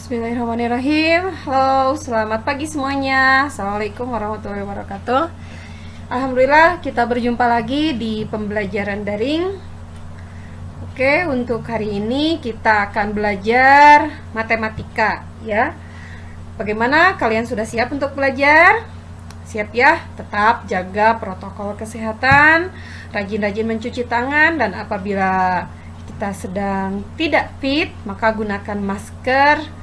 Bismillahirrahmanirrahim. Halo, selamat pagi semuanya. Assalamualaikum warahmatullahi wabarakatuh. Alhamdulillah kita berjumpa lagi di pembelajaran daring. Oke, untuk hari ini kita akan belajar matematika ya. Bagaimana, kalian sudah siap untuk belajar? Siap ya? Tetap jaga protokol kesehatan, rajin-rajin mencuci tangan, dan apabila kita sedang tidak fit, maka gunakan masker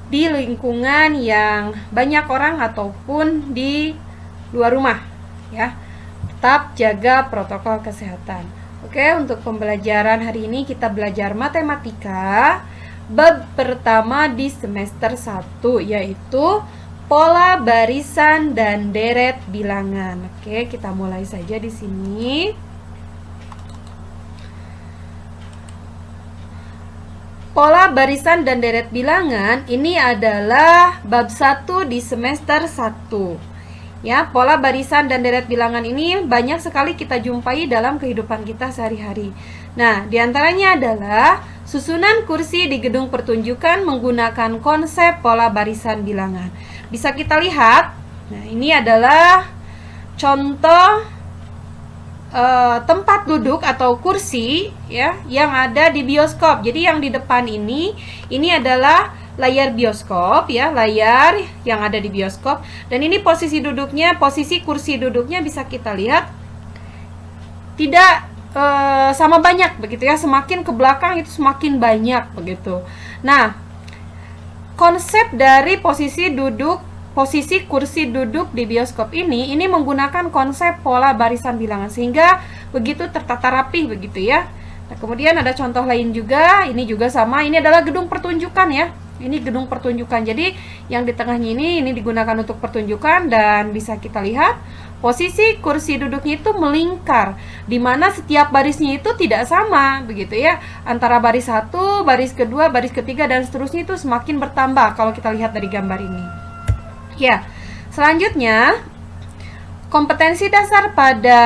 di lingkungan yang banyak orang ataupun di luar rumah ya. Tetap jaga protokol kesehatan. Oke, untuk pembelajaran hari ini kita belajar matematika bab pertama di semester 1, yaitu pola barisan dan deret bilangan. Oke, kita mulai saja di sini. Pola barisan dan deret bilangan ini adalah bab 1 di semester 1. Ya, pola barisan dan deret bilangan ini banyak sekali kita jumpai dalam kehidupan kita sehari-hari. Nah, diantaranya adalah susunan kursi di gedung pertunjukan menggunakan konsep pola barisan bilangan. Bisa kita lihat, nah ini adalah contoh tempat duduk atau kursi ya yang ada di bioskop. Jadi yang di depan ini adalah layar bioskop ya, layar yang ada di bioskop, dan ini posisi duduknya, posisi kursi duduknya bisa kita lihat tidak sama banyak begitu ya, semakin ke belakang itu semakin banyak begitu. Nah, konsep dari posisi kursi duduk di bioskop ini menggunakan konsep pola barisan bilangan sehingga begitu tertata rapi begitu ya. Nah, kemudian ada contoh lain juga, ini juga sama, ini adalah gedung pertunjukan ya. Ini gedung pertunjukan. Jadi yang di tengahnya ini digunakan untuk pertunjukan, dan bisa kita lihat posisi kursi duduknya itu melingkar, di mana setiap barisnya itu tidak sama begitu ya. Antara baris 1, baris kedua, baris ketiga, dan seterusnya itu semakin bertambah kalau kita lihat dari gambar ini. Ya, selanjutnya kompetensi dasar pada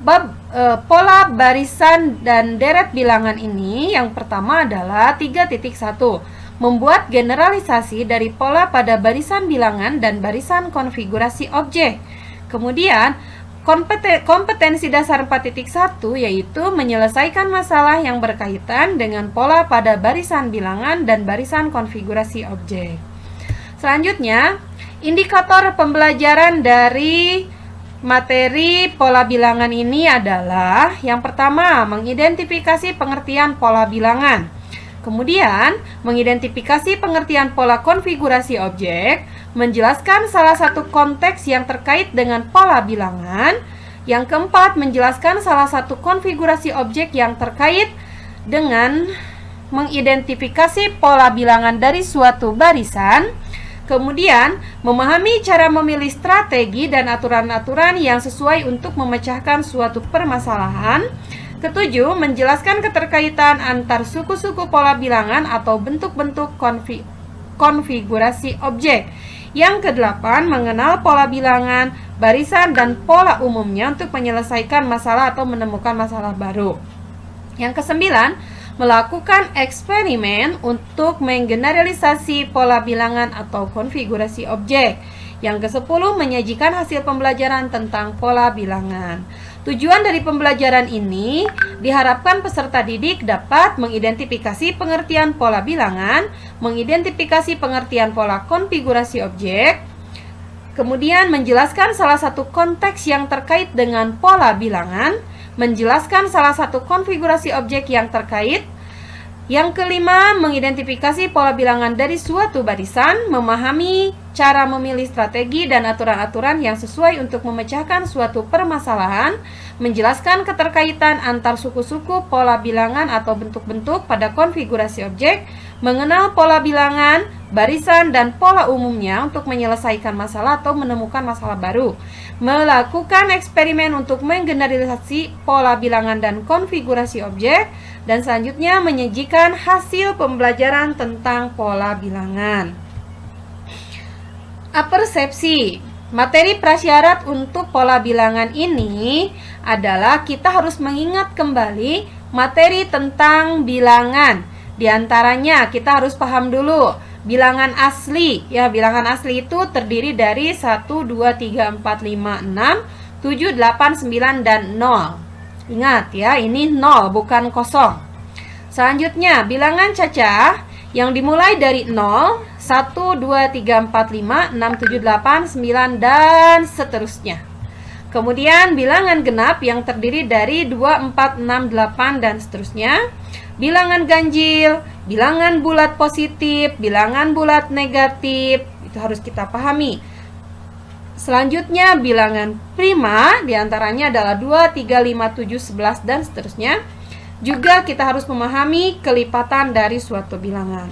bab pola barisan dan deret bilangan ini yang pertama adalah 3.1, membuat generalisasi dari pola pada barisan bilangan dan barisan konfigurasi objek. Kemudian kompetensi dasar 4.1 yaitu menyelesaikan masalah yang berkaitan dengan pola pada barisan bilangan dan barisan konfigurasi objek. Selanjutnya, indikator pembelajaran dari materi pola bilangan ini adalah yang pertama, mengidentifikasi pengertian pola bilangan. Kemudian, mengidentifikasi pengertian pola konfigurasi objek, menjelaskan salah satu konteks yang terkait dengan pola bilangan. Yang keempat, menjelaskan salah satu konfigurasi objek yang terkait dengan mengidentifikasi pola bilangan dari suatu barisan. Kemudian, memahami cara memilih strategi dan aturan-aturan yang sesuai untuk memecahkan suatu permasalahan. Ketujuh, menjelaskan keterkaitan antar suku-suku pola bilangan atau bentuk-bentuk konfigurasi objek. Yang kedelapan, mengenal pola bilangan, barisan, dan pola umumnya untuk menyelesaikan masalah atau menemukan masalah baru. Yang kesembilan, melakukan eksperimen untuk menggeneralisasi pola bilangan atau konfigurasi objek. Yang ke-10, menyajikan hasil pembelajaran tentang pola bilangan. Tujuan dari pembelajaran ini diharapkan peserta didik dapat mengidentifikasi pengertian pola bilangan, mengidentifikasi pengertian pola konfigurasi objek, kemudian menjelaskan salah satu konteks yang terkait dengan pola bilangan, menjelaskan salah satu konfigurasi objek yang terkait. Yang kelima, mengidentifikasi pola bilangan dari suatu barisan, memahami cara memilih strategi dan aturan-aturan yang sesuai untuk memecahkan suatu permasalahan, menjelaskan keterkaitan antar suku-suku pola bilangan atau bentuk-bentuk pada konfigurasi objek, mengenal pola bilangan, barisan, dan pola umumnya untuk menyelesaikan masalah atau menemukan masalah baru, melakukan eksperimen untuk menggeneralisasi pola bilangan dan konfigurasi objek, dan selanjutnya menyajikan hasil pembelajaran tentang pola bilangan. Apersepsi. Materi prasyarat untuk pola bilangan ini adalah kita harus mengingat kembali materi tentang bilangan. Di antaranya kita harus paham dulu bilangan asli. Ya, bilangan asli itu terdiri dari 1, 2, 3, 4, 5, 6, 7, 8, 9, dan 0. Ingat ya, ini 0 bukan kosong. Selanjutnya, bilangan cacah yang dimulai dari 0, 1, 2, 3, 4, 5, 6, 7, 8, 9, dan seterusnya. Kemudian bilangan genap yang terdiri dari 2, 4, 6, 8, dan seterusnya. Bilangan ganjil, bilangan bulat positif, bilangan bulat negatif, itu harus kita pahami. Selanjutnya bilangan prima, diantaranya adalah 2, 3, 5, 7, 11, dan seterusnya. Juga kita harus memahami kelipatan dari suatu bilangan.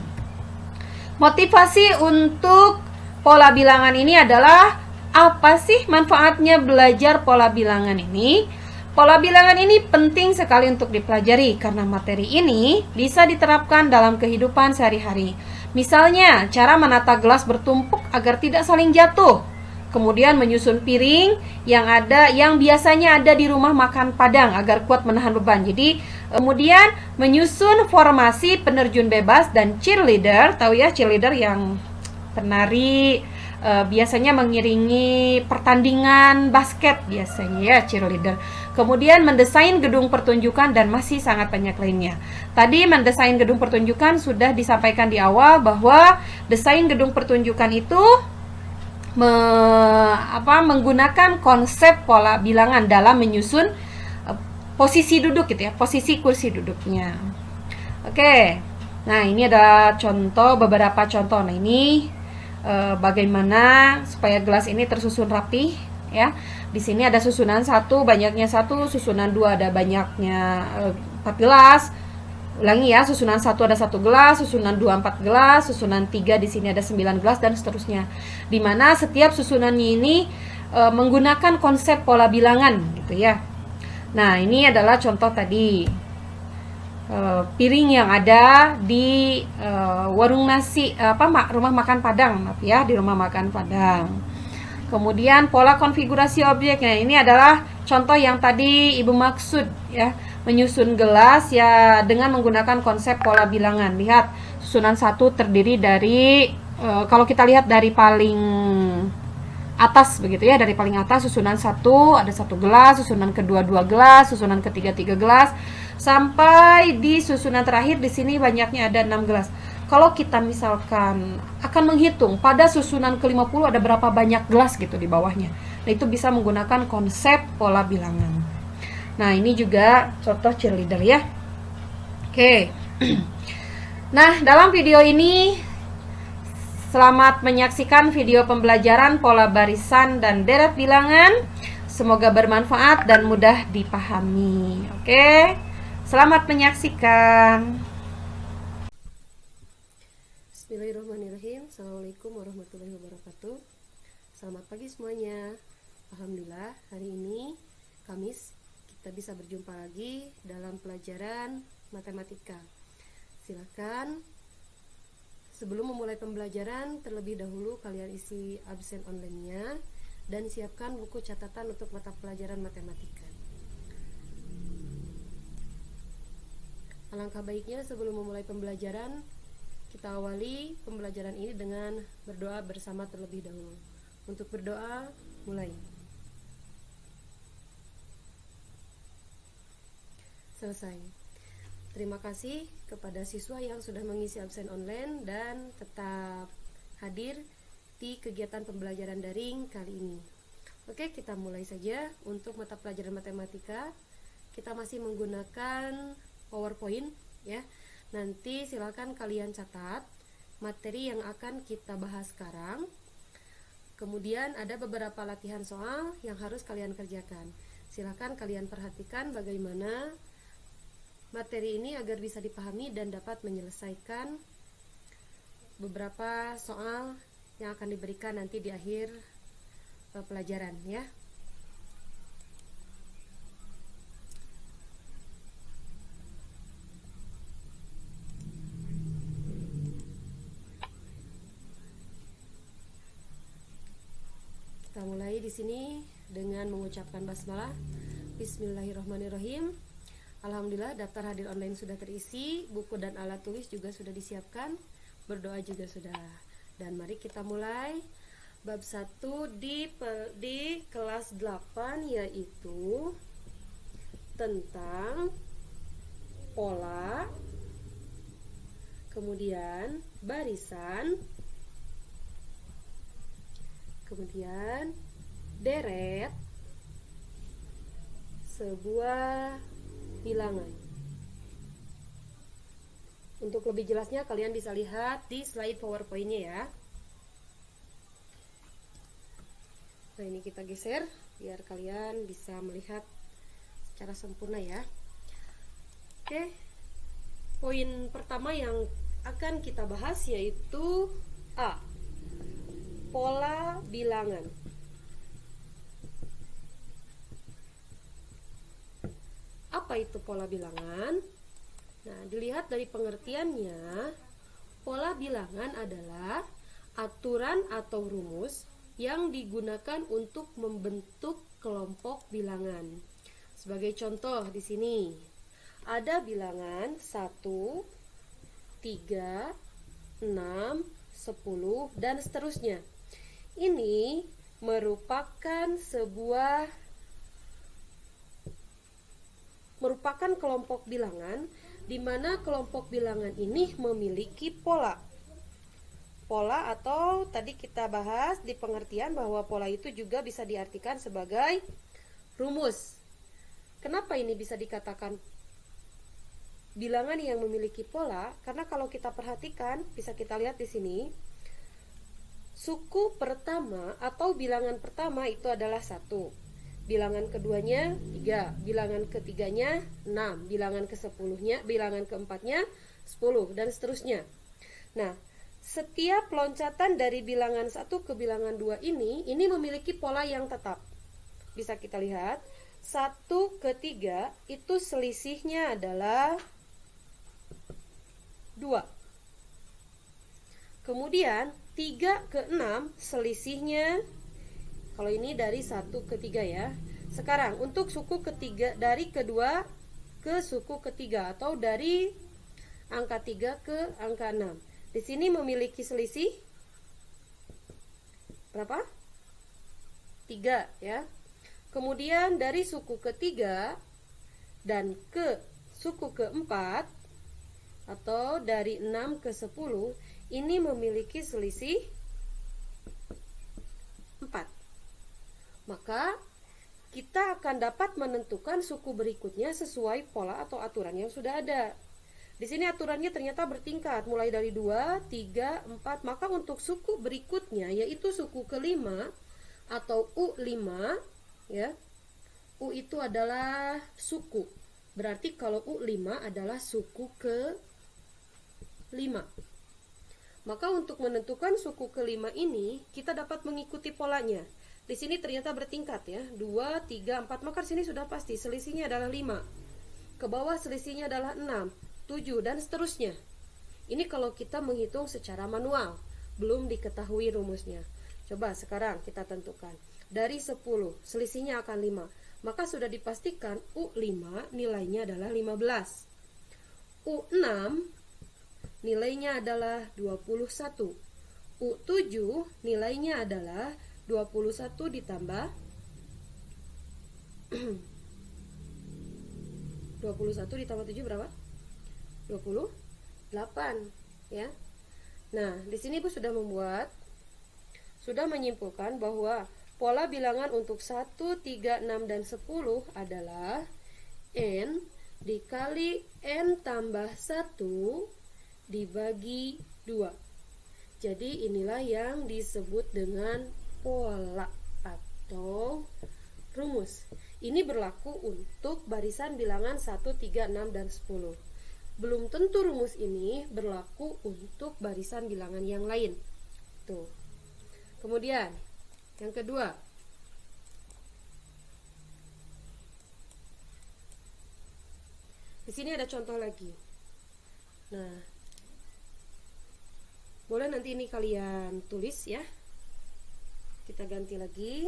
Motivasi untuk pola bilangan ini adalah apa sih manfaatnya belajar pola bilangan ini? Pola bilangan ini penting sekali untuk dipelajari karena materi ini bisa diterapkan dalam kehidupan sehari-hari. Misalnya, cara menata gelas bertumpuk agar tidak saling jatuh. Kemudian menyusun piring yang biasanya ada di rumah makan Padang agar kuat menahan beban. Jadi, kemudian menyusun formasi penerjun bebas dan cheerleader. Tahu ya, cheerleader yang penari biasanya mengiringi pertandingan basket biasanya ya, cheerleader. Kemudian mendesain gedung pertunjukan dan masih sangat banyak lainnya. Tadi mendesain gedung pertunjukan sudah disampaikan di awal bahwa desain gedung pertunjukan itu menggunakan konsep pola bilangan dalam menyusun posisi duduk gitu ya, posisi kursi duduknya. Oke. Nah, ini ada beberapa contoh. Nah, ini bagaimana supaya gelas ini tersusun rapi ya. Di sini ada susunan 1, banyaknya 1, susunan 2 ada banyaknya 4 gelas. Ulangi ya, susunan 1 ada 1 gelas, susunan 2 4 gelas, susunan 3 di sini ada 9 gelas, dan seterusnya. Dimana setiap susunannya ini menggunakan konsep pola bilangan gitu ya. Nah, ini adalah contoh tadi piring yang ada di warung nasi rumah makan Padang, maaf ya, di rumah makan Padang. Kemudian pola konfigurasi objek. Nah, ini adalah contoh yang tadi Ibu maksud ya, menyusun gelas ya dengan menggunakan konsep pola bilangan. Lihat, susunan 1 terdiri dari kalau kita lihat dari paling atas begitu ya, dari paling atas susunan 1 ada 1 gelas, susunan kedua 2 gelas, susunan ketiga 3 gelas, sampai di susunan terakhir di sini banyaknya ada 6 gelas. Kalau kita misalkan akan menghitung pada susunan ke-50 ada berapa banyak gelas gitu di bawahnya. Nah, itu bisa menggunakan konsep pola bilangan. Nah, ini juga contoh cheerleader ya. Oke. Nah, dalam video ini selamat menyaksikan video pembelajaran pola barisan dan deret bilangan. Semoga bermanfaat dan mudah dipahami. Oke. Selamat menyaksikan. Bismillahirrahmanirrahim. Assalamualaikum warahmatullahi wabarakatuh. Selamat pagi semuanya. Alhamdulillah, hari ini Kamis kita bisa berjumpa lagi dalam pelajaran matematika. Silakan sebelum memulai pembelajaran terlebih dahulu kalian isi absen online-nya dan siapkan buku catatan untuk mata pelajaran matematika. Alangkah baiknya sebelum memulai pembelajaran kita awali pembelajaran ini dengan berdoa bersama terlebih dahulu. Untuk berdoa, mulai. Selesai. Terima kasih kepada siswa yang sudah mengisi absen online dan tetap hadir di kegiatan pembelajaran daring kali ini. Oke, kita mulai saja. Untuk mata pelajaran matematika, kita masih menggunakan PowerPoint ya. Nanti silakan kalian catat materi yang akan kita bahas sekarang. Kemudian ada beberapa latihan soal yang harus kalian kerjakan. Silakan kalian perhatikan bagaimana materi ini agar bisa dipahami dan dapat menyelesaikan beberapa soal yang akan diberikan nanti di akhir pelajaran ya. Kita mulai di sini dengan mengucapkan basmalah. Bismillahirrahmanirrahim. Alhamdulillah daftar hadir online sudah terisi, buku dan alat tulis juga sudah disiapkan, berdoa juga sudah. Dan mari kita mulai bab 1 di kelas 8, yaitu tentang pola, kemudian barisan, kemudian deret sebuah bilangan. Untuk lebih jelasnya kalian bisa lihat di slide PowerPoint-nya ya. Nah, ini kita geser biar kalian bisa melihat secara sempurna ya. Oke. Poin pertama yang akan kita bahas yaitu A. Pola bilangan. Apa itu pola bilangan? Nah, dilihat dari pengertiannya, pola bilangan adalah aturan atau rumus yang digunakan untuk membentuk kelompok bilangan. Sebagai contoh di sini, ada bilangan 1, 3, 6, 10, dan seterusnya. Ini merupakan kelompok bilangan di mana kelompok bilangan ini memiliki pola. Pola atau tadi kita bahas di pengertian bahwa pola itu juga bisa diartikan sebagai rumus. Kenapa ini bisa dikatakan bilangan yang memiliki pola? Karena kalau kita perhatikan, bisa kita lihat di sini, suku pertama atau bilangan pertama itu adalah 1. Bilangan keduanya 3, bilangan ketiganya 6, bilangan ke-10-nya, bilangan keempatnya 10, dan seterusnya. Nah, setiap loncatan dari bilangan 1 ke bilangan 2 ini memiliki pola yang tetap. Bisa kita lihat, 1 ke 3 itu selisihnya adalah 2. Kemudian 3 ke 6 selisihnya, kalau ini dari 1 ke 3 ya. Sekarang untuk suku ketiga, dari kedua ke suku ketiga, atau dari angka 3 ke angka 6. Di sini memiliki selisih berapa? 3 ya. Kemudian dari suku ketiga dan ke suku keempat, atau dari 6 ke 10, ini memiliki selisih 4. Maka kita akan dapat menentukan suku berikutnya sesuai pola atau aturan yang sudah ada. Di sini aturannya ternyata bertingkat, mulai dari 2, 3, 4. Maka untuk suku berikutnya, yaitu suku kelima atau U5 ya. U itu adalah suku. Berarti kalau U5 adalah suku ke-5. Maka untuk menentukan suku kelima ini, kita dapat mengikuti polanya. Di sini ternyata bertingkat ya, 2, 3, 4, maka di sini sudah pasti selisihnya adalah 5. Ke bawah selisihnya adalah 6, 7, dan seterusnya. Ini kalau kita menghitung secara manual, belum diketahui rumusnya. Coba sekarang kita tentukan. Dari 10, selisihnya akan 5. Maka sudah dipastikan U5 nilainya adalah 15. U6 nilainya adalah 21. U7 nilainya adalah 21 ditambah 21 ditambah 7 berapa? 28 ya. Nah, di sini Ibu sudah menyimpulkan bahwa pola bilangan untuk 1, 3, 6, dan 10 adalah N dikali N tambah 1 dibagi 2. Jadi inilah yang disebut dengan pola atau rumus. Ini berlaku untuk barisan bilangan 1, 3, 6, dan 10. Belum tentu rumus ini berlaku untuk barisan bilangan yang lain. Tuh. Kemudian, yang kedua, di sini ada contoh lagi. Nah, boleh nanti ini kalian tulis ya. Kita ganti lagi.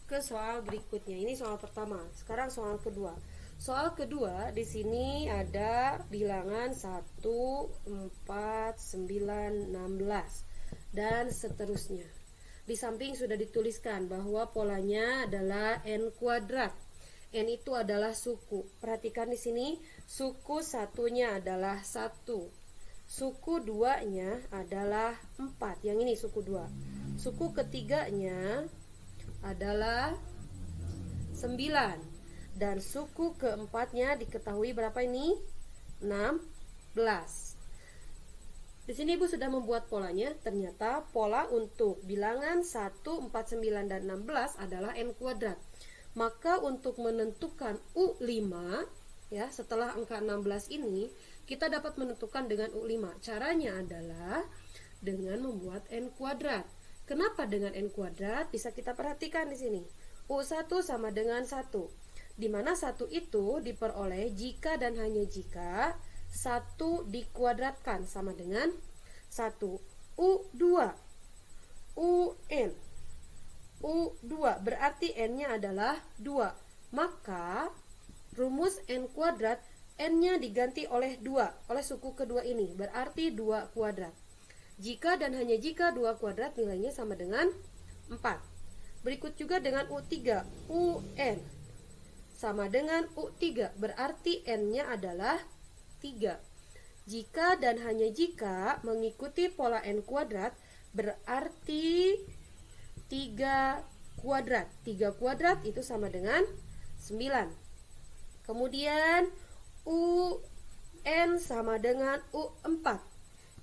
ke soal berikutnya. Ini soal pertama. Sekarang soal kedua. Soal kedua di sini ada bilangan 1, 4, 9, 16 dan seterusnya. Di samping sudah dituliskan bahwa polanya adalah n kuadrat. N itu adalah suku. Perhatikan di sini, suku satunya adalah 1. Suku duanya adalah 4. Yang ini suku 2. Suku ketiganya adalah 9. Dan suku keempatnya diketahui berapa ini? 16. Di sini Ibu sudah membuat polanya. Ternyata pola untuk bilangan 1, 4, 9, dan 16 adalah n kuadrat. Maka untuk menentukan U5, ya, setelah angka 16 ini, kita dapat menentukan dengan U5. Caranya adalah dengan membuat n kuadrat. Kenapa dengan n kuadrat? Bisa kita perhatikan di sini. U1 sama dengan 1. Di mana 1 itu diperoleh jika dan hanya jika 1 dikuadratkan sama dengan 1. U2 UN U2 berarti n-nya adalah 2. Maka rumus n kuadrat, n-nya diganti oleh 2, oleh suku kedua ini, berarti 2 kuadrat. Jika dan hanya jika 2 kuadrat nilainya sama dengan 4. Berikut juga dengan U3, UN sama dengan U3, berarti n-nya adalah 3. Jika dan hanya jika mengikuti pola n kuadrat, berarti 3 kuadrat. 3 kuadrat itu sama dengan 9. Kemudian UN sama dengan U4.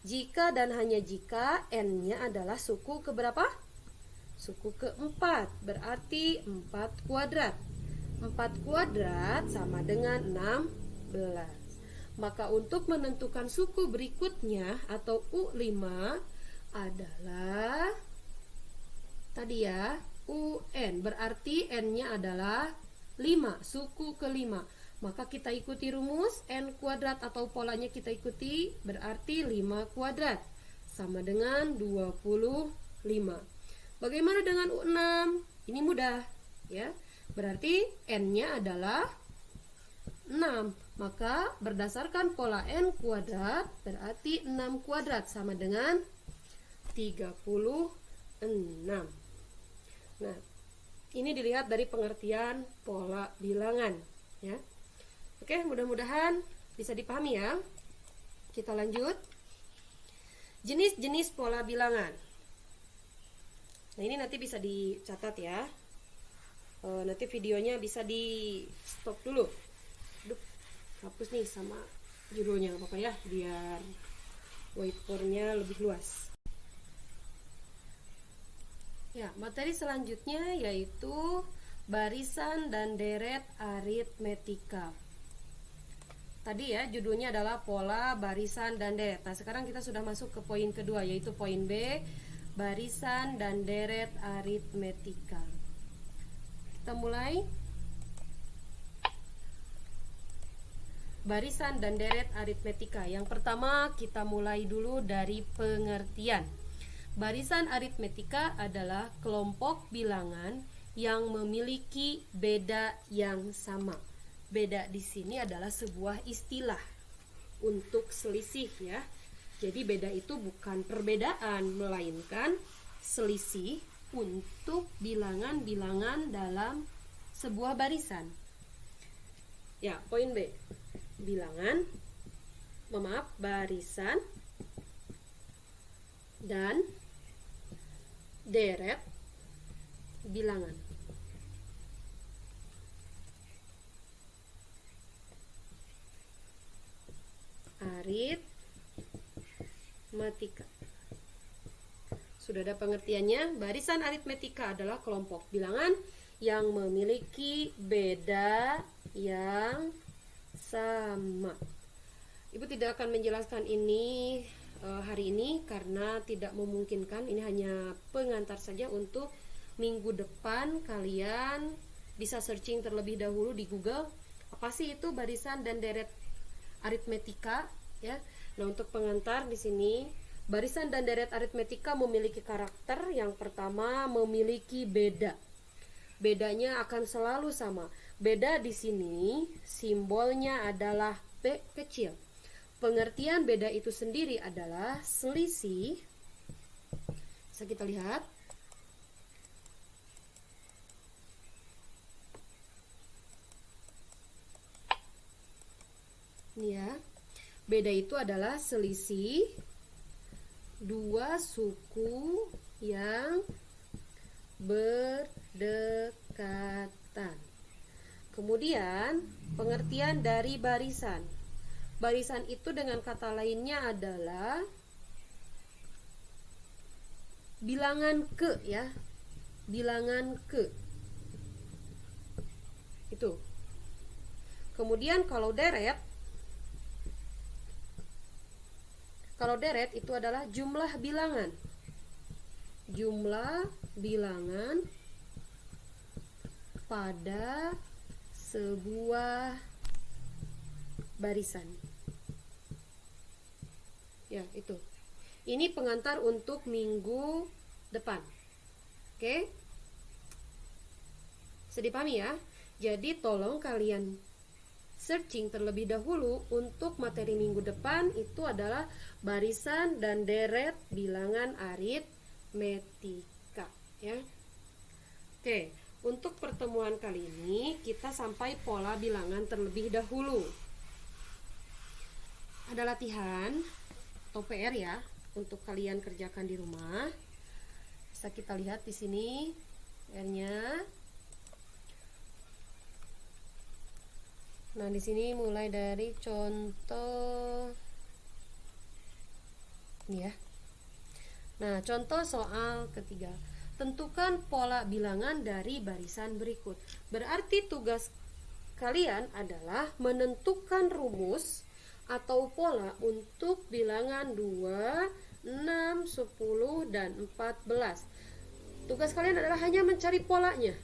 Jika dan hanya jika n-nya adalah suku keberapa? Suku keempat, berarti 4 kuadrat. 4 kuadrat sama dengan 16. Maka untuk menentukan suku berikutnya atau U5 adalah tadi ya, UN, berarti n-nya adalah 5, suku ke-5. Maka kita ikuti rumus n kuadrat atau polanya kita ikuti, berarti 5 kuadrat sama dengan 25. Bagaimana dengan U6? Ini mudah, ya. Berarti n-nya adalah 6. Maka berdasarkan pola n kuadrat, berarti 6 kuadrat sama dengan 36. Nah, ini dilihat dari pengertian pola bilangan, ya. Oke, mudah-mudahan bisa dipahami ya. Kita lanjut. Jenis-jenis pola bilangan. Nah, ini nanti bisa dicatat ya. Nanti videonya bisa di stop dulu. Aduh, hapus nih sama judulnya, apa ya, biar whiteboardnya lebih luas. Ya, materi selanjutnya yaitu barisan dan deret aritmetika. Tadi ya judulnya adalah pola, barisan, dan deret. Nah, sekarang kita sudah masuk ke poin kedua, yaitu poin B, barisan dan deret aritmetika. Kita mulai. Barisan dan deret aritmetika. Yang pertama kita mulai dulu dari pengertian. Barisan aritmetika adalah kelompok bilangan yang memiliki beda yang sama. Beda di sini adalah sebuah istilah untuk selisih ya. Jadi beda itu bukan perbedaan, melainkan selisih untuk bilangan-bilangan dalam sebuah barisan. Ya, poin B. Barisan dan deret bilangan. Aritmetika. Sudah ada pengertiannya. Barisan aritmetika adalah kelompok bilangan yang memiliki beda yang sama. Ibu tidak akan menjelaskan ini hari ini karena tidak memungkinkan. Ini hanya pengantar saja. Untuk minggu depan kalian bisa searching terlebih dahulu di Google, apa sih itu barisan dan deret aritmetika ya. Nah, untuk pengantar di sini, barisan dan deret aritmetika memiliki karakter. Yang pertama, memiliki beda. bedanya akan selalu sama. Beda di sini simbolnya adalah P kecil. Pengertian beda itu sendiri adalah selisih. Bisa kita lihat. Ini ya. Beda itu adalah selisih dua suku yang berdekatan. Kemudian pengertian dari barisan. Barisan itu dengan kata lainnya adalah bilangan ke ya. Bilangan ke. Itu. Kemudian kalau deret itu adalah jumlah bilangan. Jumlah bilangan pada sebuah barisan. Ya, itu. Ini pengantar untuk minggu depan. Oke? Bisa dipahami ya? Jadi tolong kalian searching terlebih dahulu untuk materi minggu depan, itu adalah barisan dan deret bilangan aritmetika ya. Oke, untuk pertemuan kali ini kita sampai pola bilangan terlebih dahulu. Ada latihan atau PR ya untuk kalian kerjakan di rumah. Bisa kita lihat di sini PR-nya. Nah, di sini mulai dari contoh ini ya. Nah, contoh soal ketiga. Tentukan pola bilangan dari barisan berikut. Berarti tugas kalian adalah menentukan rumus atau pola untuk bilangan 2, 6, 10, dan 14. Tugas kalian adalah hanya mencari polanya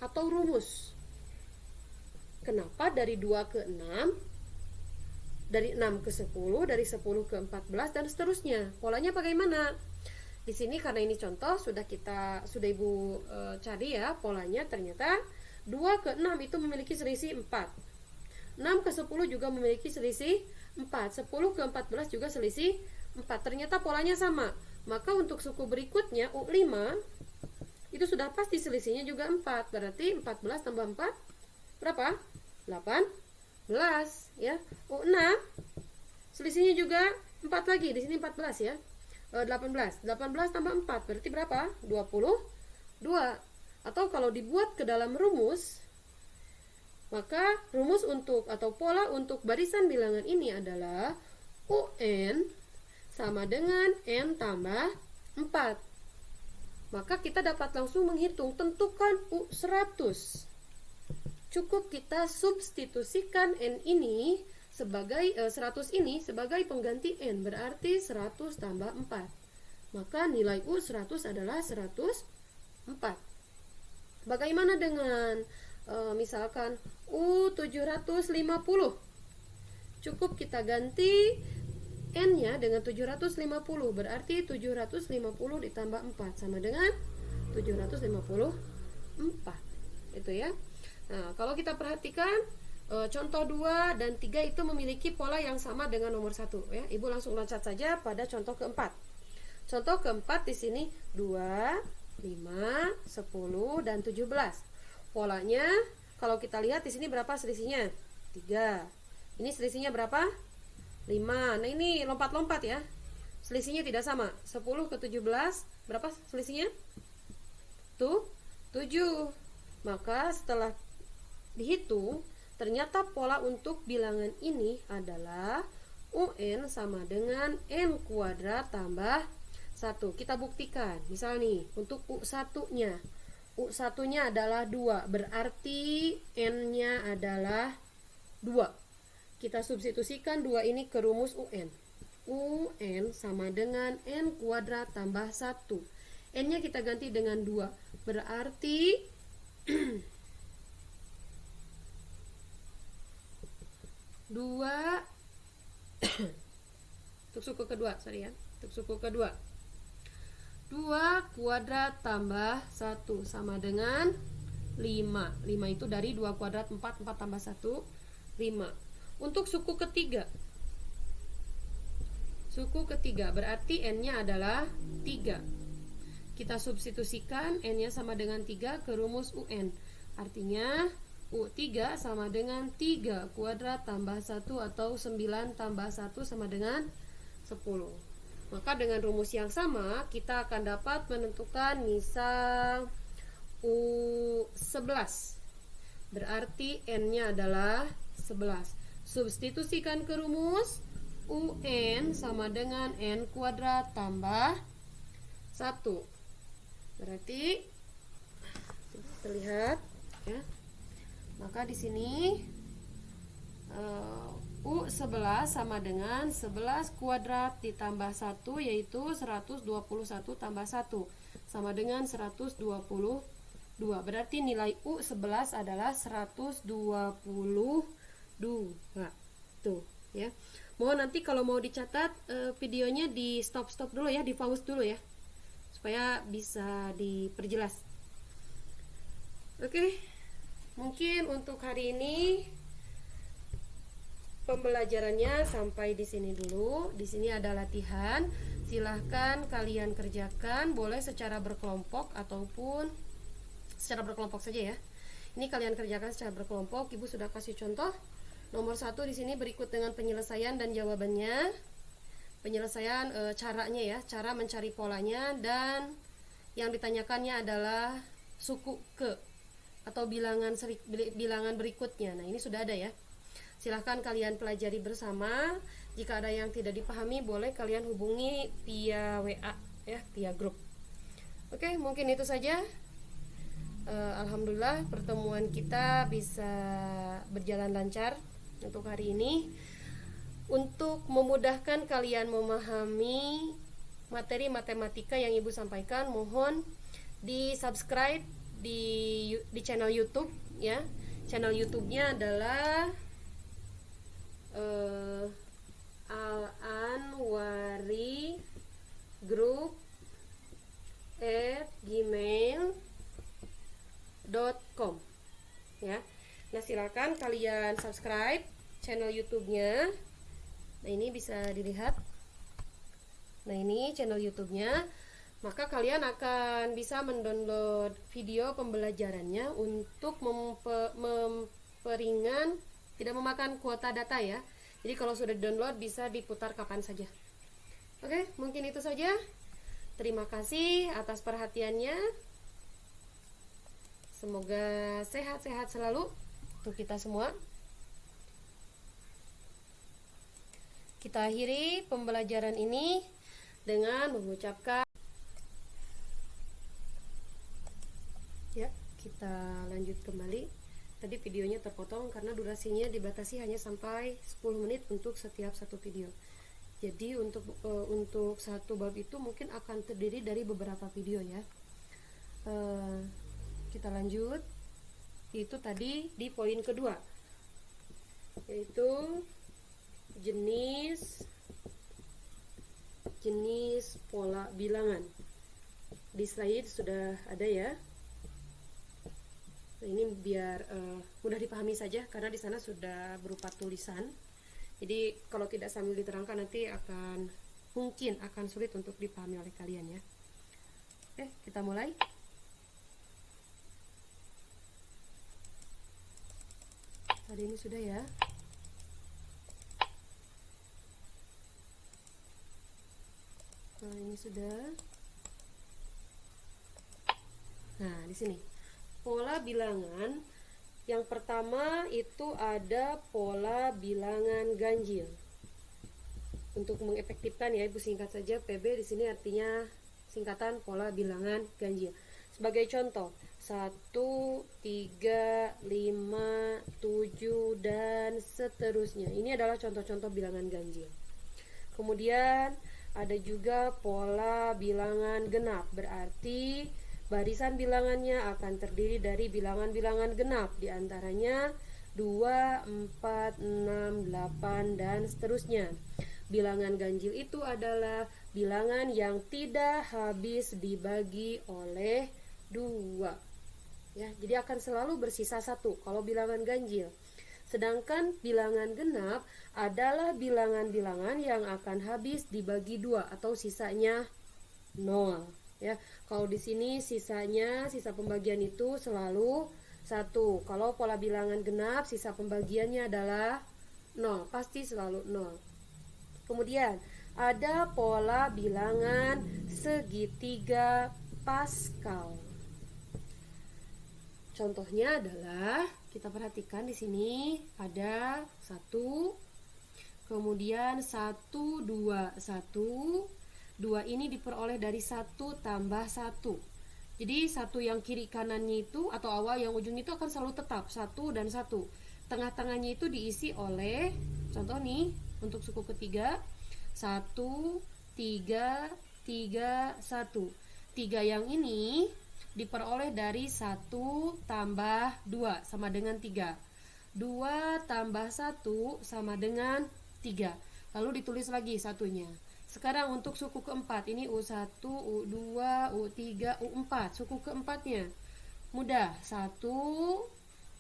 atau rumus. Kenapa dari 2 ke 6, dari 6 ke 10, dari 10 ke 14, dan seterusnya. Polanya bagaimana? Di sini karena ini contoh sudah Ibu cari ya polanya. Ternyata 2 ke 6 itu memiliki selisih 4. 6 ke 10 juga memiliki selisih 4. 10 ke 14 juga selisih 4. Ternyata polanya sama. Maka untuk suku berikutnya U5 itu sudah pasti selisihnya juga 4. Berarti 14 tambah 4 berapa? 18 ya. U6 selisihnya juga 4 lagi. Di sini 14 ya. 18 tambah 4 berarti berapa? 22. Atau kalau dibuat ke dalam rumus, maka rumus untuk atau pola untuk barisan bilangan ini adalah UN sama dengan N tambah 4. Maka kita dapat langsung menghitung. Tentukan U100. Cukup kita substitusikan N ini sebagai 100 ini sebagai pengganti N. Berarti 100 tambah 4. Maka nilai U100 adalah 104. Bagaimana dengan misalkan U750? Cukup kita ganti N-nya dengan 750. Berarti 750 ditambah 4 sama dengan 754. Itu ya. Nah, kalau kita perhatikan contoh 2 dan 3 itu memiliki pola yang sama dengan nomor 1 ya. Ibu langsung loncat saja pada contoh keempat. Contoh keempat di sini 2, 5, 10 dan 17. Polanya kalau kita lihat di sini berapa selisihnya? 3. Ini selisihnya berapa? 5. Nah, ini lompat-lompat ya. Selisihnya tidak sama. 10 ke 17 berapa selisihnya? Tuh, 7. Maka setelah dihitung, ternyata pola untuk bilangan ini adalah UN sama dengan N kuadrat tambah 1. Kita buktikan. Misal nih, untuk U1-nya. U1-nya adalah 2. Berarti N-nya adalah 2. Kita substitusikan 2 ini ke rumus UN. UN sama dengan N kuadrat tambah 1. N-nya kita ganti dengan 2. Berarti 2 untuk suku kedua, sorry ya. Untuk suku kedua 2 kuadrat tambah 1 sama dengan 5. 5 itu dari 2 kuadrat 4, 4 tambah 1, 5. Untuk suku ketiga berarti n-nya adalah 3. Kita substitusikan n-nya sama dengan 3 ke rumus UN. Artinya U3 sama dengan 3 kuadrat tambah 1 atau 9 tambah 1 sama dengan 10. Maka dengan rumus yang sama kita akan dapat menentukan misal U11. Berarti n-nya adalah 11. Substitusikan ke rumus UN sama dengan n kuadrat tambah 1. Berarti terlihat ya. Maka di sini U11 sama dengan 11 kuadrat ditambah 1 yaitu 121 tambah 1 sama dengan 122. Berarti nilai U11 adalah 122. Tuh ya. Mohon nanti kalau mau dicatat videonya di stop dulu ya, di pause dulu ya, supaya bisa diperjelas. Oke, mungkin untuk hari ini pembelajarannya sampai di sini dulu. Di sini ada latihan. Silahkan kalian kerjakan, boleh secara berkelompok ataupun secara berkelompok saja ya. Ini kalian kerjakan secara berkelompok. Ibu sudah kasih contoh. Nomor 1 di sini berikut dengan penyelesaian dan jawabannya. Penyelesaian caranya ya, cara mencari polanya, dan yang ditanyakannya adalah suku ke atau bilangan berikutnya. Nah, ini sudah ada ya. Silahkan kalian pelajari bersama. Jika ada yang tidak dipahami, boleh kalian hubungi via WA ya, via grup. Oke, mungkin itu saja. Alhamdulillah pertemuan kita bisa berjalan lancar untuk hari ini. Untuk memudahkan kalian memahami materi matematika yang Ibu sampaikan, mohon di subscribe di channel YouTube ya. Channel YouTube-nya adalah Al-Anwari Group @gmail.com ya. Nah, silakan kalian subscribe channel YouTube-nya. Nah, ini bisa dilihat. Nah, ini channel YouTube-nya. Maka kalian akan bisa mendownload video pembelajarannya untuk memperingan, tidak memakan kuota data ya. Jadi kalau sudah download bisa diputar kapan saja. Oke, mungkin itu saja. Terima kasih atas perhatiannya. Semoga sehat-sehat selalu untuk kita semua. Kita akhiri pembelajaran ini dengan mengucapkan ya, kita lanjut kembali. Tadi videonya terpotong karena durasinya dibatasi hanya sampai 10 menit untuk setiap satu video. Jadi untuk satu bab itu mungkin akan terdiri dari beberapa video ya. Kita lanjut. Itu tadi di poin kedua, yaitu jenis pola bilangan. Di slide sudah ada ya. Nah, ini biar mudah dipahami saja karena di sana sudah berupa tulisan. Jadi kalau tidak sambil diterangkan nanti mungkin akan sulit untuk dipahami oleh kalian ya. Oke, kita mulai. Tadi ini sudah ya. Nah, ini sudah. Nah, di sini pola bilangan yang pertama itu ada pola bilangan ganjil. Untuk mengefektifkan ya, Ibu singkat saja PB di sini artinya singkatan pola bilangan ganjil. Sebagai contoh, 1, 3, 5, 7 dan seterusnya. Ini adalah contoh-contoh bilangan ganjil. Kemudian ada juga pola bilangan genap, berarti barisan bilangannya akan terdiri dari bilangan-bilangan genap, diantaranya 2, 4, 6, 8 dan seterusnya. Bilangan ganjil itu adalah bilangan yang tidak habis dibagi oleh 2. ya. Jadi akan selalu bersisa 1 kalau bilangan ganjil. Sedangkan bilangan genap adalah bilangan-bilangan yang akan habis dibagi 2 atau sisanya 0, ya. Kalau di sini sisa pembagian itu selalu 1. Kalau pola bilangan genap sisa pembagiannya adalah 0, pasti selalu 0. Kemudian ada pola bilangan segitiga Pascal. Contohnya adalah kita perhatikan di sini ada 1, kemudian 1, 2, 1. 2 ini diperoleh dari 1 tambah 1. Jadi 1 yang kiri kanannya itu atau awal yang ujung itu akan selalu tetap 1 dan 1. Tengah-tengahnya itu diisi oleh, contoh nih untuk suku ketiga, 1, 3, 3, 1. 3 yang ini diperoleh dari 1 tambah 2 sama dengan 3. 2 tambah 1 sama dengan 3. Lalu ditulis lagi satunya. Sekarang untuk suku keempat, ini U1, U2, U3, U4. Suku keempatnya mudah, 1.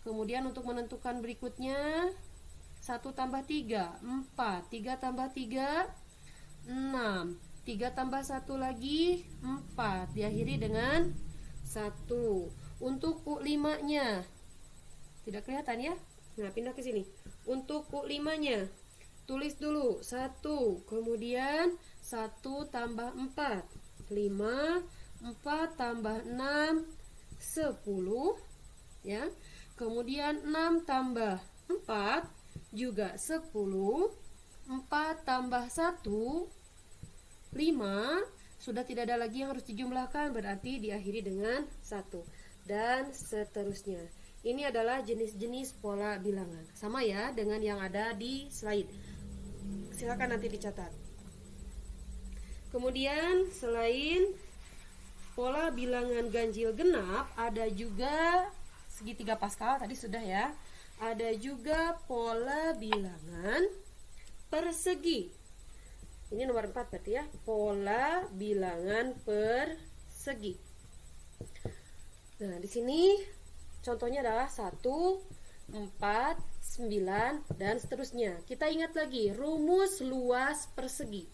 Kemudian untuk menentukan berikutnya 1 tambah 3, 4. 3 tambah 3, 6. 3 tambah 1 lagi 4. Diakhiri dengan 1. Untuk U5 nya tidak kelihatan ya. Nah, pindah ke sini. Untuk U5 nya tulis dulu 1, kemudian 1 tambah 4, 5, 4 tambah 6, 10, ya. Kemudian 6 tambah 4 juga 10, 4 tambah 1, 5. Sudah tidak ada lagi yang harus dijumlahkan, berarti diakhiri dengan 1. Dan seterusnya. Ini adalah jenis-jenis pola bilangan. Sama ya dengan yang ada di slide. Silakan nanti dicatat. Kemudian selain pola bilangan ganjil genap, ada juga segitiga Pascal, tadi sudah ya. Ada juga pola bilangan persegi. Ini nomor 4 berarti ya, pola bilangan persegi. Nah, di sini contohnya adalah 1, 4, 9 dan seterusnya. Kita ingat lagi rumus luas persegi.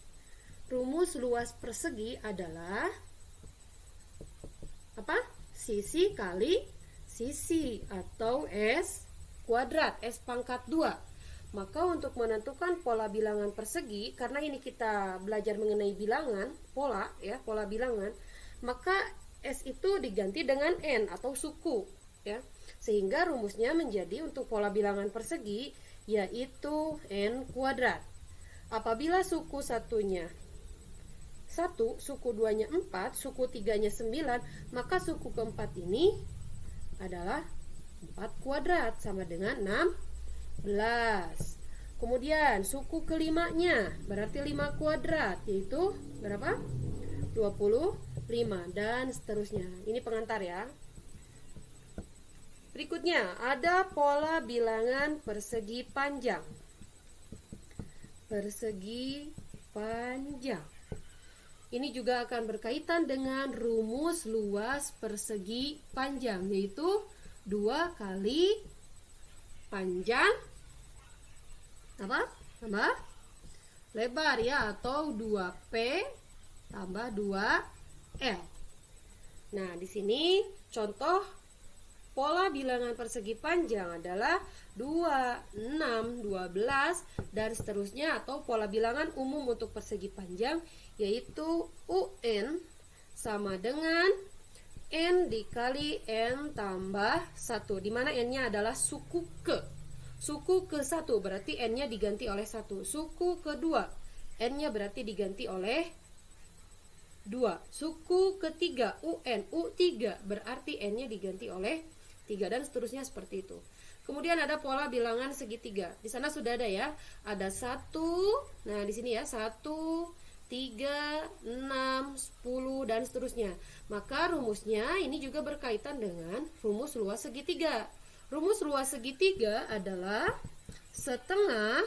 Rumus luas persegi adalah apa? Sisi kali sisi atau S kuadrat, S pangkat 2. Maka untuk menentukan pola bilangan persegi, karena ini kita belajar mengenai bilangan, pola ya, pola bilangan, maka S itu diganti dengan N atau suku ya. Sehingga rumusnya menjadi untuk pola bilangan persegi yaitu N kuadrat. Apabila suku satunya 1, suku 2-nya 4, suku 3-nya 9, maka suku keempat ini adalah 4 kuadrat sama dengan 16. Kemudian suku kelimanya berarti 5 kuadrat, yaitu berapa? 25 dan seterusnya. Ini pengantar ya. Berikutnya ada pola bilangan persegi panjang. Persegi panjang. Ini juga akan berkaitan dengan rumus luas persegi panjang, yaitu 2 kali panjang apa? Tambah lebar ya, atau 2P tambah 2L. Nah, di sini contoh pola bilangan persegi panjang adalah 2, 6, 12 dan seterusnya, atau pola bilangan umum untuk persegi panjang yaitu UN sama dengan N dikali N tambah 1, di mana N-nya adalah suku ke. Suku ke-1 berarti N-nya diganti oleh 1. Suku kedua N-nya berarti diganti oleh 2. Suku ketiga UN U3 berarti N-nya diganti oleh 3 dan seterusnya seperti itu. Kemudian ada pola bilangan segitiga. Di sana sudah ada ya. Ada 1. Nah, di sini ya 1, 3, 6, 10 dan seterusnya. Maka rumusnya ini juga berkaitan dengan rumus luas segitiga. Rumus luas segitiga adalah setengah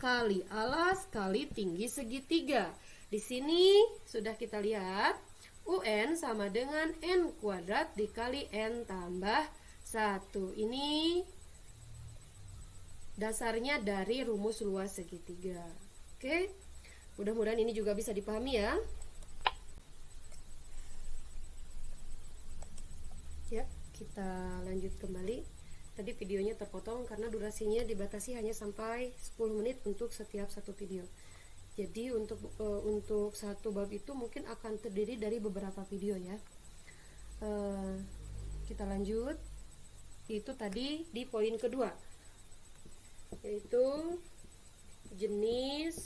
kali alas kali tinggi segitiga. Di sini sudah kita lihat UN sama dengan N kuadrat dikali N tambah 1. Ini dasarnya dari rumus luas segitiga. Oke, mudah-mudahan ini juga bisa dipahami ya. Ya, kita lanjut kembali. Tadi videonya terpotong karena durasinya dibatasi hanya sampai 10 menit untuk setiap satu video. Jadi untuk satu bab itu mungkin akan terdiri dari beberapa video ya. Kita lanjut. Itu tadi di poin kedua, yaitu jenis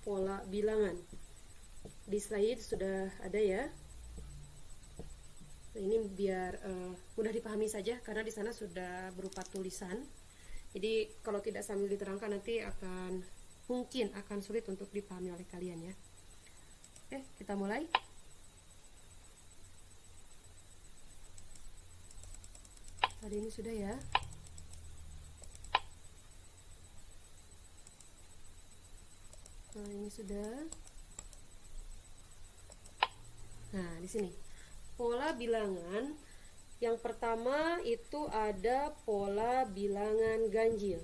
pola bilangan. Di slide sudah ada ya. Nah, ini biar mudah dipahami saja karena di sana sudah berupa tulisan. Jadi kalau tidak sambil diterangkan nanti mungkin akan sulit untuk dipahami oleh kalian ya. Oke, kita mulai. Tadi ini sudah ya. Nah, ini sudah. Nah, di sini pola bilangan yang pertama itu ada pola bilangan ganjil.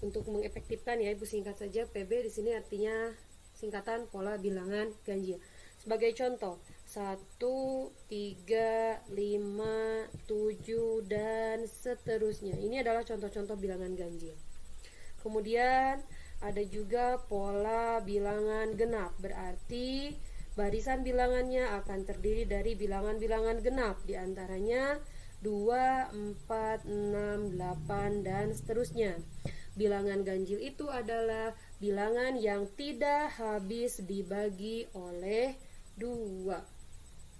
Untuk mengefektifkan ya, Ibu singkat saja PB di sini artinya singkatan pola bilangan ganjil. Sebagai contoh, 1, 3, 5, 7 dan seterusnya. Ini adalah contoh-contoh bilangan ganjil. Kemudian ada juga pola bilangan genap, berarti barisan bilangannya akan terdiri dari bilangan-bilangan genap, diantaranya 2, 4, 6, 8, dan seterusnya. Bilangan ganjil itu adalah bilangan yang tidak habis dibagi oleh 2.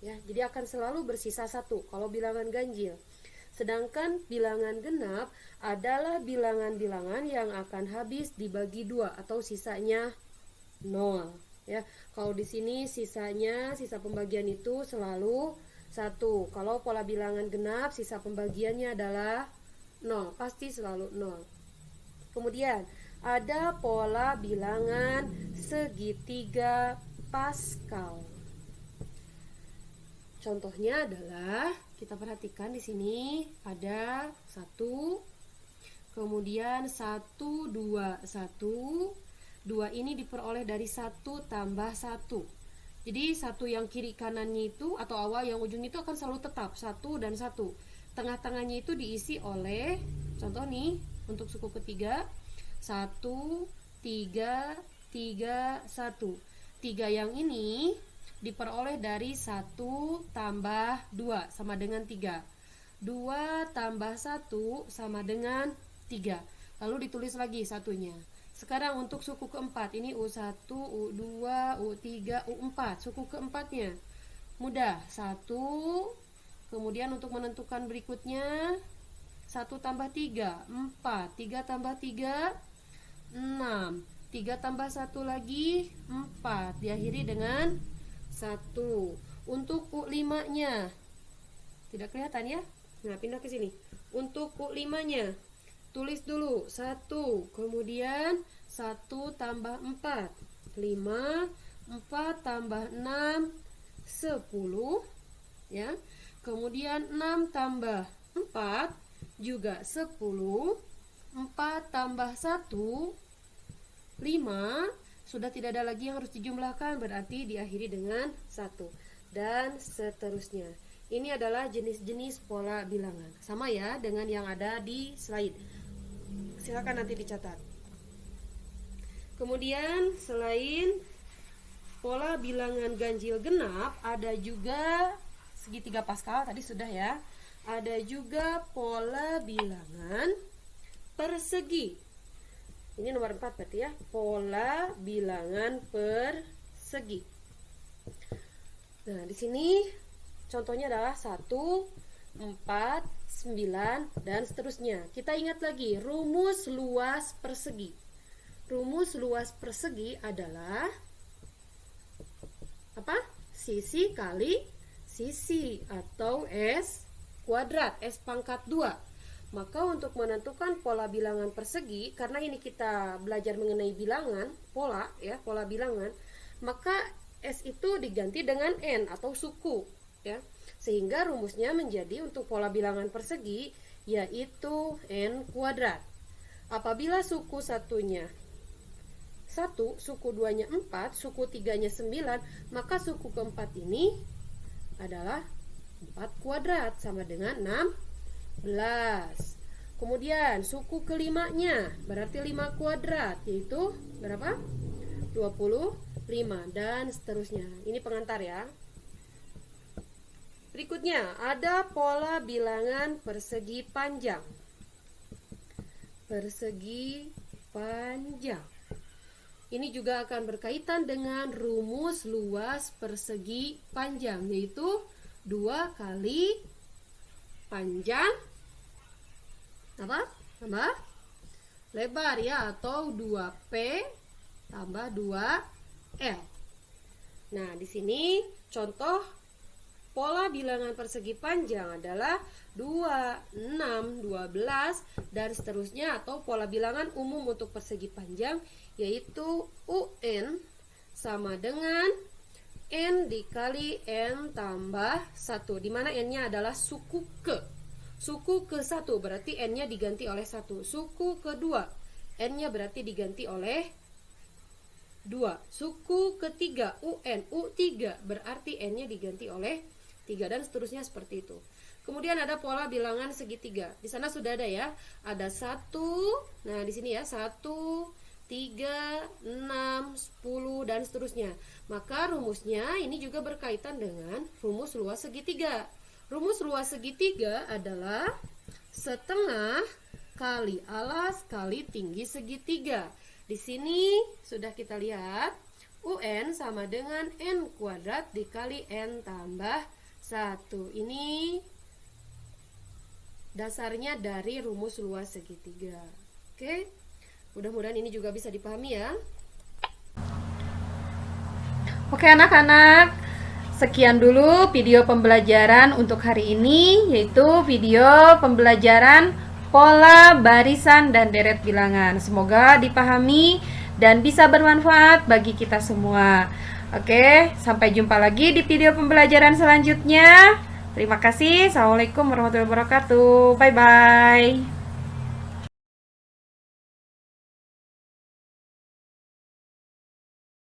Ya, jadi akan selalu bersisa 1 kalau bilangan ganjil. Sedangkan bilangan genap adalah bilangan-bilangan yang akan habis dibagi 2 atau sisanya 0. Ya, kalau di sini sisa pembagian itu selalu 1. Kalau pola bilangan genap sisa pembagiannya adalah 0, pasti selalu 0. Kemudian ada pola bilangan segitiga Pascal. Contohnya adalah kita perhatikan di sini ada 1, kemudian 1, 2, 1. 2 ini diperoleh dari 1 tambah 1. Jadi 1 yang kiri kanannya itu atau awal yang ujung itu akan selalu tetap 1 dan 1. Tengah-tengahnya itu diisi oleh, contoh nih untuk suku ketiga, 1, 3, 3, 1. 3 yang ini diperoleh dari 1 tambah 2 sama dengan 3. 2 tambah 1 sama dengan 3. Lalu ditulis lagi satunya. Sekarang untuk suku keempat, ini U1, U2, U3, U4. Suku keempatnya mudah, 1. Kemudian untuk menentukan berikutnya 1 tambah 3, 4. 3 tambah 3, 6. 3 tambah 1 lagi, 4. Diakhiri dengan 1. Untuk U5 nya tidak kelihatan ya. Nah, pindah ke sini. Untuk U5 nya tulis dulu 1, kemudian 1 tambah 4, 5, 4 tambah 6, 10 ya. Kemudian 6 tambah 4 juga 10, 4 tambah 1, 5. Sudah tidak ada lagi yang harus dijumlahkan, berarti diakhiri dengan 1 dan seterusnya. Ini adalah jenis-jenis pola bilangan. Sama ya dengan yang ada di slide. Silakan nanti dicatat. Kemudian selain pola bilangan ganjil genap, ada juga segitiga Pascal, tadi sudah ya. Ada juga pola bilangan persegi. Ini nomor 4 berarti ya, pola bilangan persegi. Nah, di sini contohnya adalah 1, 4, 9 dan seterusnya. Kita ingat lagi rumus luas persegi. Rumus luas persegi adalah apa? Sisi kali sisi atau S kuadrat, S pangkat 2. Maka untuk menentukan pola bilangan persegi, karena ini kita belajar mengenai bilangan, pola ya, pola bilangan, maka S itu diganti dengan N atau suku, ya. Sehingga rumusnya menjadi untuk pola bilangan persegi yaitu N kuadrat. Apabila suku satunya 1, suku 2-nya 4, suku 3-nya 9, maka suku keempat ini adalah 4 kuadrat sama dengan 16. Kemudian suku kelimanya berarti 5 kuadrat, yaitu berapa? 25 dan seterusnya. Ini pengantar ya. Berikutnya ada pola bilangan persegi panjang. Persegi panjang. Ini juga akan berkaitan dengan rumus luas persegi panjang, yaitu 2 kali panjang apa? Tambah lebar ya, atau 2P tambah 2L. Nah, di sini contoh pola bilangan persegi panjang adalah 2, 6, 12 dan seterusnya, atau pola bilangan umum untuk persegi panjang yaitu UN sama dengan N dikali N tambah 1, di mana N-nya adalah suku ke. Suku ke-1 berarti N-nya diganti oleh 1. Suku ke-2 N-nya berarti diganti oleh 2. Suku ke-3 UN U3 berarti N-nya diganti oleh 3 dan seterusnya seperti itu. Kemudian ada pola bilangan segitiga. Di sana sudah ada ya. Ada 1. Nah, di sini ya 1, 3, 6, 10 dan seterusnya. Maka rumusnya ini juga berkaitan dengan rumus luas segitiga. Rumus luas segitiga adalah setengah kali alas kali tinggi segitiga. Di sini sudah kita lihat UN sama dengan N kuadrat dikali N tambah 1. Ini dasarnya dari rumus luas segitiga. Oke, mudah-mudahan ini juga bisa dipahami ya. Oke anak-anak, sekian dulu video pembelajaran untuk hari ini, yaitu video pembelajaran pola barisan dan deret bilangan. Semoga dipahami dan bisa bermanfaat bagi kita semua. Oke, sampai jumpa lagi di video pembelajaran selanjutnya. Terima kasih. Assalamualaikum warahmatullahi wabarakatuh. Bye-bye.